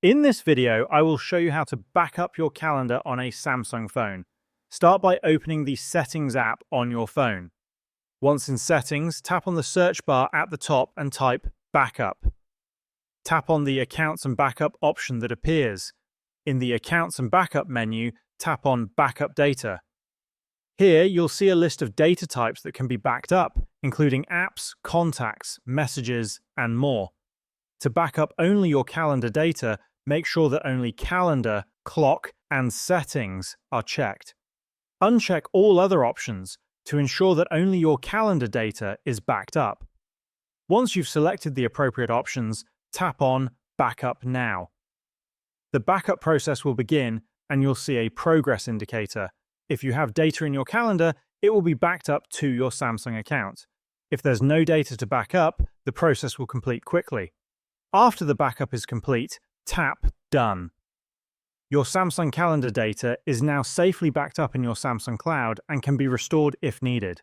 In this video, I will show you how to back up your calendar on a Samsung phone. Start by opening the Settings app on your phone. Once in Settings, tap on the search bar at the top and type Backup. Tap on the Accounts and Backup option that appears. In the Accounts and Backup menu, tap on Backup Data. Here, you'll see a list of data types that can be backed up, including apps, contacts, messages, and more. To back up only your calendar data, make sure that only Calendar, Clock, and Settings are checked. Uncheck all other options to ensure that only your calendar data is backed up. Once you've selected the appropriate options, tap on Backup Now. The backup process will begin, and you'll see a progress indicator. If you have data in your calendar, it will be backed up to your Samsung account. If there's no data to back up, the process will complete quickly. After the backup is complete, tap Done. Your Samsung calendar data is now safely backed up in your Samsung Cloud and can be restored if needed.